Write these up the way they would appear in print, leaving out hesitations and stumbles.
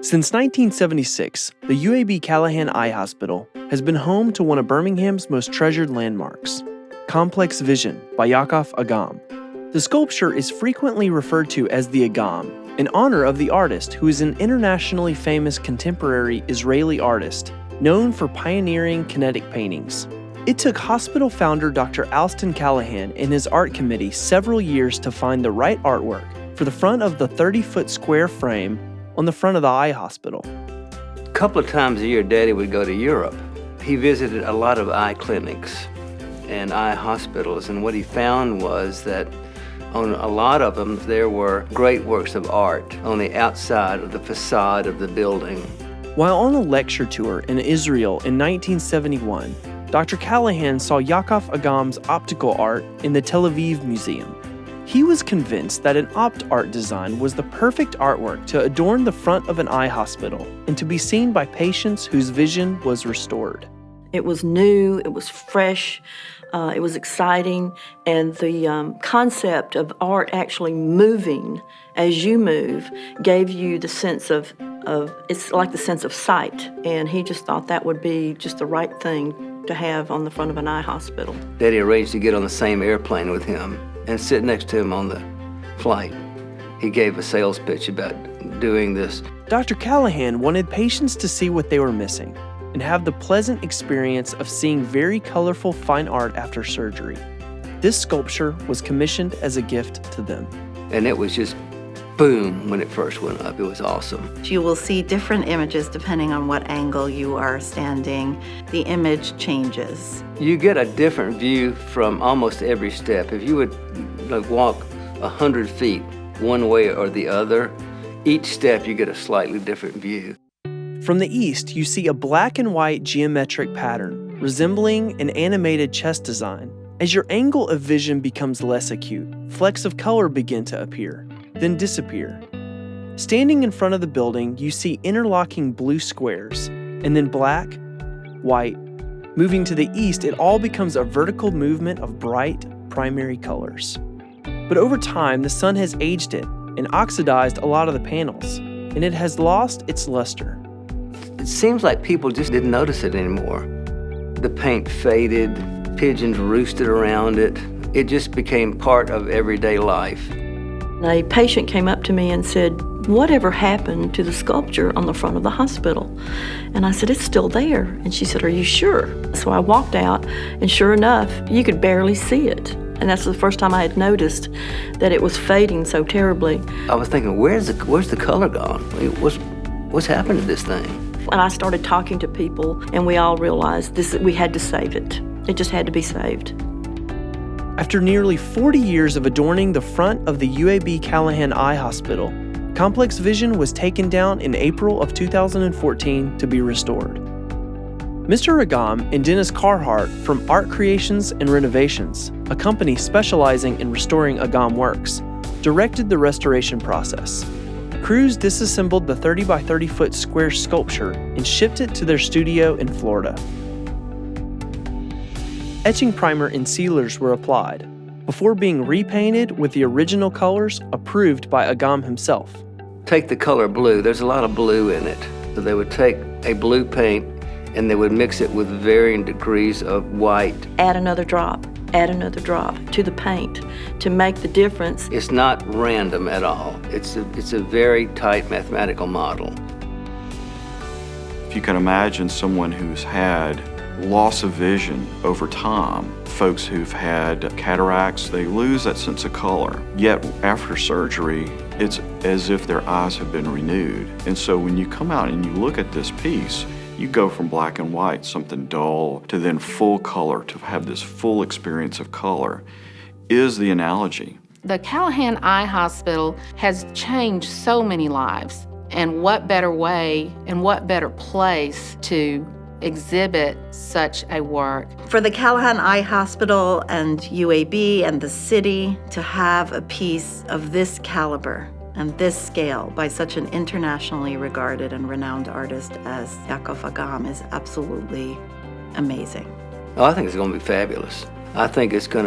Since 1976, the UAB Callahan Eye Hospital has been home to one of Birmingham's most treasured landmarks, Complex Vision by Yaacov Agam. The sculpture is frequently referred to as the Agam, in honor of the artist who is an internationally famous contemporary Israeli artist known for pioneering kinetic paintings. It took hospital founder Dr. Alston Callahan and his art committee several years to find the right artwork for the front of the 30-foot square frame on the front of the eye hospital. A couple of times a year, Daddy would go to Europe. He visited a lot of eye clinics and eye hospitals, and what he found was that on a lot of them, there were great works of art on the outside of the facade of the building. While on a lecture tour in Israel in 1971, Dr. Callahan saw Yaacov Agam's optical art in the Tel Aviv Museum. He was convinced that an opt art design was the perfect artwork to adorn the front of an eye hospital and to be seen by patients whose vision was restored. It was new, it was fresh, it was exciting, and the concept of art actually moving as you move gave you the sense of it's like the sense of sight, and he just thought that would be just the right thing to have on the front of an eye hospital. Daddy arranged to get on the same airplane with him and sit next to him on the flight. He gave a sales pitch about doing this. Dr. Callahan wanted patients to see what they were missing and have the pleasant experience of seeing very colorful fine art after surgery. This sculpture was commissioned as a gift to them. And it was just boom when it first went up. It was awesome. You will see different images depending on what angle you are standing. The image changes. You get a different view from almost every step. If you would walk 100 feet one way or the other, each step you get a slightly different view. From the east, you see a black and white geometric pattern resembling an animated chess design. As your angle of vision becomes less acute, flecks of color begin to appear, then disappear. Standing in front of the building, you see interlocking blue squares, and then black, white. Moving to the east, it all becomes a vertical movement of bright, primary colors. But over time, the sun has aged it and oxidized a lot of the panels, and it has lost its luster. It seems like people just didn't notice it anymore. The paint faded, pigeons roosted around it. It just became part of everyday life. A patient came up to me and said, "Whatever happened to the sculpture on the front of the hospital?" And I said, "It's still there." And she said, "Are you sure?" So I walked out, and sure enough, you could barely see it. And that's the first time I had noticed that it was fading so terribly. I was thinking, where's the color gone? What's happened to this thing? And I started talking to people, and we all realized we had to save it. It just had to be saved. After nearly 40 years of adorning the front of the UAB Callahan Eye Hospital, Complex Vision was taken down in April of 2014 to be restored. Mr. Agam and Dennis Carhart from Art Creations and Renovations, a company specializing in restoring Agam works, directed the restoration process. Crews disassembled the 30 by 30 foot square sculpture and shipped it to their studio in Florida. Etching primer and sealers were applied before being repainted with the original colors approved by Agam himself. Take the color blue. There's a lot of blue in it. So they would take a blue paint and they would mix it with varying degrees of white. Add another drop to the paint to make the difference. It's not random at all. It's a very tight mathematical model. If you can imagine someone who's had loss of vision over time, folks who've had cataracts, they lose that sense of color. Yet after surgery, it's as if their eyes have been renewed. And so when you come out and you look at this piece, you go from black and white, something dull, to then full color, to have this full experience of color, is the analogy. The Callahan Eye Hospital has changed so many lives. And what better way and what better place to exhibit such a work. For the Callahan Eye Hospital and UAB and the city to have a piece of this caliber and this scale by such an internationally regarded and renowned artist as Yaacov Agam is absolutely amazing. Oh, I think it's going to be fabulous. I think it's just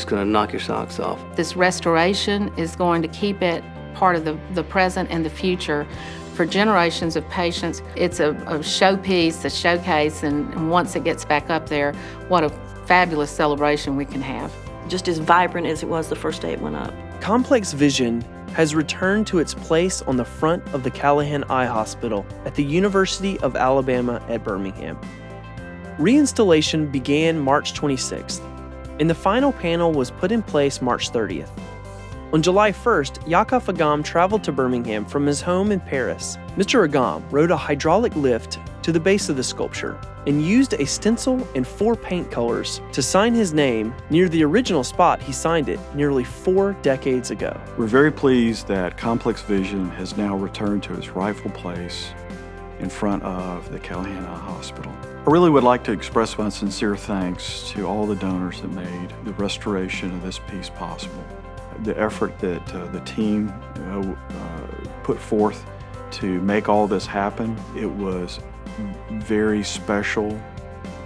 going to knock your socks off. This restoration is going to keep it part of the present and the future For generations of patients, it's a showpiece, a showcase, and once it gets back up there, what a fabulous celebration we can have. Just as vibrant as it was the first day it went up. Complex vision has returned to its place on the front of the Callahan Eye Hospital at the University of Alabama at Birmingham. Reinstallation began March 26th, and the final panel was put in place March 30th. On July 1st, Yaacov Agam traveled to Birmingham from his home in Paris. Mr. Agam rode a hydraulic lift to the base of the sculpture and used a stencil and 4 paint colors to sign his name near the original spot he signed it nearly 4 decades ago. We're very pleased that Complex Vision has now returned to its rightful place in front of the Callahan Eye Hospital. I really would like to express my sincere thanks to all the donors that made the restoration of this piece possible. The effort that the team put forth to make all this happen, it was very special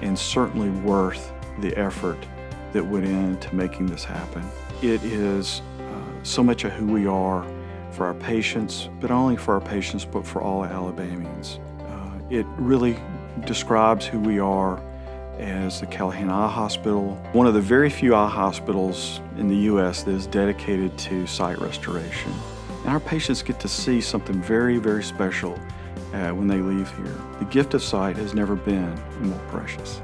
and certainly worth the effort that went into making this happen. It is so much of who we are for our patients, but not only for our patients, but for all Alabamians. It really describes who we are as the Callahan Eye Hospital, one of the very few eye hospitals in the U.S. that is dedicated to sight restoration. And our patients get to see something very, very special when they leave here. The gift of sight has never been more precious.